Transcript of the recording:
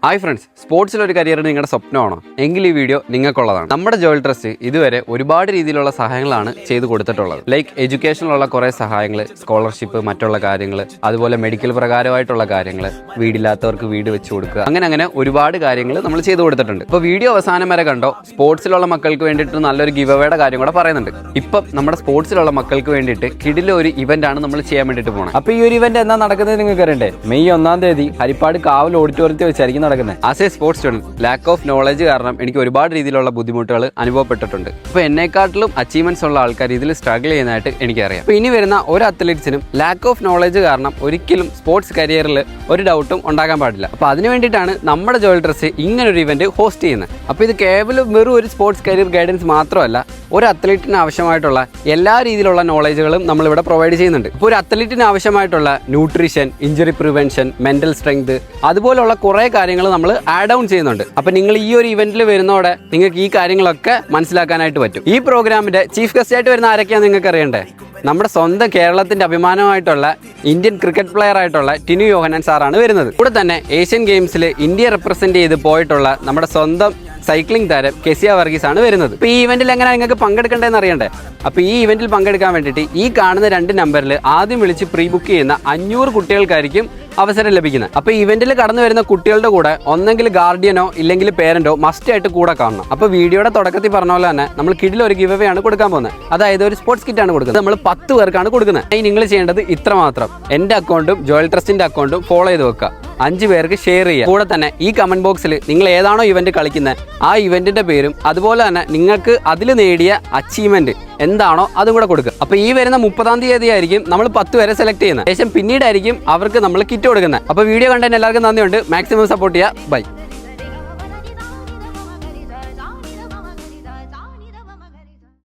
Hi friends, സ്പോർട്സിലൊരു career നിങ്ങളുടെ സ്വപ്നമാണോ? എങ്കിൽ ഈ വീഡിയോ നിങ്ങൾക്കുള്ളതാണ്. നമ്മുടെ ജോയൽ ട്രസ്റ്റ് ഇതുവരെ ഒരുപാട് രീതിയിലുള്ള സഹായങ്ങളാണ് ചെയ്തു കൊടുത്തിട്ടുള്ളത്. ലൈക്ക് എഡ്യൂക്കേഷനിലുള്ള കുറേ സഹായങ്ങൾ, സ്കോളർഷിപ്പ്, മറ്റുള്ള കാര്യങ്ങൾ, അതുപോലെ മെഡിക്കൽ പ്രകാരമായിട്ടുള്ള കാര്യങ്ങൾ, വീടില്ലാത്തവർക്ക് വീട് വെച്ച് കൊടുക്കുക, അങ്ങനെ ഒരുപാട് കാര്യങ്ങൾ നമ്മൾ ചെയ്തു കൊടുത്തിട്ടുണ്ട്. ഇപ്പോൾ വീഡിയോ അവസാനം വരെ കണ്ടോ, സ്പോർട്സിലുള്ള മക്കൾക്ക് വേണ്ടിയിട്ട് നല്ലൊരു ഗിവ് അവേയുടെ കാര്യം കൂടെ പറയുന്നുണ്ട്. ഇപ്പം നമ്മുടെ സ്പോർട്സിലുള്ള മക്കൾക്ക് വേണ്ടിയിട്ട് കിടിലൊരു ഒരു ഇവന്റ് ആണ് നമ്മൾ ചെയ്യാൻ വേണ്ടിയിട്ട് പോകുന്നത്. അപ്പോൾ ഈ ഒരു ഇവന്റ് എന്നാ നടക്കുന്നത് നിങ്ങൾക്ക് അറിയണ്ടേ? മെയ് 1-ാം തീയതി ഹരിപ്പാട് കാവൽ ഓഡിറ്റോറിയത്തിൽ വെച്ചായിരിക്കും. As a sports student, lack of knowledge കാരണം എനിക്ക് ഒരുപാട് രീതിയിലുള്ള ബുദ്ധിമുട്ടുകൾ അനുഭവപ്പെട്ടിട്ടുണ്ട്. അപ്പോൾ എന്നെക്കാട്ടിലും അച്ചീവ്മെന്റ്സ് ഉള്ള ആൾക്കാർ ഇതിൽ സ്ട്രഗിൾ ചെയ്യുന്നതായിട്ട് എനിക്കറിയാം. അപ്പോൾ ഇനി വരുന്ന ഒരു അത്ലറ്റ്സിനും ലാക്ക് ഓഫ് നോളജ് കാരണം ഒരിക്കലും സ്പോർട്സ് കരിയറിൽ ഒരു ഡൗട്ടും ഉണ്ടാകാൻ പാടില്ല. അപ്പോൾ അതിന് വേണ്ടിയിട്ടാണ് നമ്മുടെ ജോയൽ ട്രസ്റ്റ് ഇങ്ങനൊരു ഇവന്റ് ഹോസ്റ്റ് ചെയ്യുന്നത്. അപ്പോൾ ഇത് കേവലം വെറും ഒരു സ്പോർട്സ് കരിയർ ഗൈഡൻസ് മാത്രമല്ല, ഒരു അത്ലറ്റിന് ആവശ്യമായിട്ടുള്ള എല്ലാ രീതിയിലുള്ള നോളജുകളും നമ്മളിവിടെ പ്രൊവൈഡ് ചെയ്യുന്നുണ്ട്. ഇപ്പോൾ ഒരു അത്ലറ്റിന് ആവശ്യമായിട്ടുള്ള nutrition, injury prevention, mental strength, അതുപോലുള്ള കുറേ കാര്യങ്ങൾ നമ്മൾ ആഡ് ഓൺ ചെയ്യുന്നുണ്ട്. അപ്പോൾ നിങ്ങൾ ഈ ഒരു ഇവന്റിൽ വരുന്നതോടെ നിങ്ങൾക്ക് ഈ കാര്യങ്ങളൊക്കെ മനസ്സിലാക്കാനായിട്ട് പറ്റും. ഈ പ്രോഗ്രാമിന്റെ ചീഫ് ഗസ്റ്റ് ആയിട്ട് വരുന്ന ആരൊക്കെയാണ് നിങ്ങൾക്ക് അറിയണ്ടേ? നമ്മുടെ സ്വന്തം കേരളത്തിന്റെ അഭിമാനമായിട്ടുള്ള ഇന്ത്യൻ ക്രിക്കറ്റ് പ്ലെയർ ആയിട്ടുള്ള ടിനു യോഹന്നാൻ സാറാണ് വരുന്നത്. കൂടെ തന്നെ ഏഷ്യൻ ഗെയിംസിൽ ഇന്ത്യ റെപ്രസെന്റ് ചെയ്ത് പോയിട്ടുള്ള നമ്മുടെ സ്വന്തം സൈക്ലിംഗ് താരം കെസിയ വർഗീസ് ആണ് വരുന്നത്. ഇപ്പോൾ ഈ ഇവന്റിൽ എങ്ങനെ നിങ്ങൾക്ക് പങ്കെടുക്കേണ്ടതെന്ന് അറിയണ്ടേ? അപ്പോൾ ഈ ഇവന്റിൽ പങ്കെടുക്കാൻ വേണ്ടിയിട്ട് ഈ കാണുന്ന 2 നമ്പറിൽ ആദ്യം വിളിച്ച് പ്രീ ബുക്ക് ചെയ്യുന്ന 500 കുട്ടികൾക്കായിരിക്കും അവസരം ലഭിക്കുന്നത്. അപ്പോൾ ഇവന്റിൽ കടന്നു വരുന്ന കുട്ടികളുടെ കൂടെ ഒന്നെങ്കിൽ ഗാർഡിയനോ ഇല്ലെങ്കിൽ പേരന്റോ മസ്റ്റ് ആയിട്ട് കൂടെ കാണണം. അപ്പോൾ വീഡിയോയുടെ തുടക്കത്തിൽ പറഞ്ഞ പോലെ തന്നെ നമ്മൾ കിഡിൽ ഒരു ഗിവ് അവേ ആണ് കൊടുക്കാൻ പോകുന്നത്. അതായത് ഒരു സ്പോർട്സ് കിറ്റ് ആണ് കൊടുക്കുന്നത്. നമ്മൾ 10 പേർക്കാണ് കൊടുക്കുന്നത്. നിങ്ങൾ ചെയ്യേണ്ടത് ഇത്ര മാത്രം: എൻ്റെ അക്കൗണ്ടും ജോയൽ ട്രസ്റ്റിന്റെ അക്കൗണ്ടും ഫോളോ ചെയ്ത് വെക്കുക, 5 പേർക്ക് ഷെയർ ചെയ്യുക. കൂടെ തന്നെ ഈ കമന്റ് ബോക്സിൽ നിങ്ങൾ ഏതാണോ ഇവന്റ് കളിക്കുന്നത് ആ ഇവന്റിന്റെ പേരും അതുപോലെ തന്നെ നിങ്ങൾക്ക് അതിൽ നേടിയ അച്ചീവ്മെന്റ് എന്താണോ അതും കൂടെ കൊടുക്കുക. അപ്പോൾ ഈ വരുന്ന 30-ാം തീയതി ആയിരിക്കും നമ്മൾ 10 പേരെ സെലക്ട് ചെയ്യുന്നത്. ശേഷം പിന്നീടായിരിക്കും അവർക്ക് നമ്മൾ കിറ്റ് കൊടുക്കുന്നത്. അപ്പോൾ വീഡിയോ കണ്ടതിന് എല്ലാവർക്കും നന്ദിയുണ്ട്. മാക്സിമം സപ്പോർട്ട് ചെയ്യുക. ബൈ.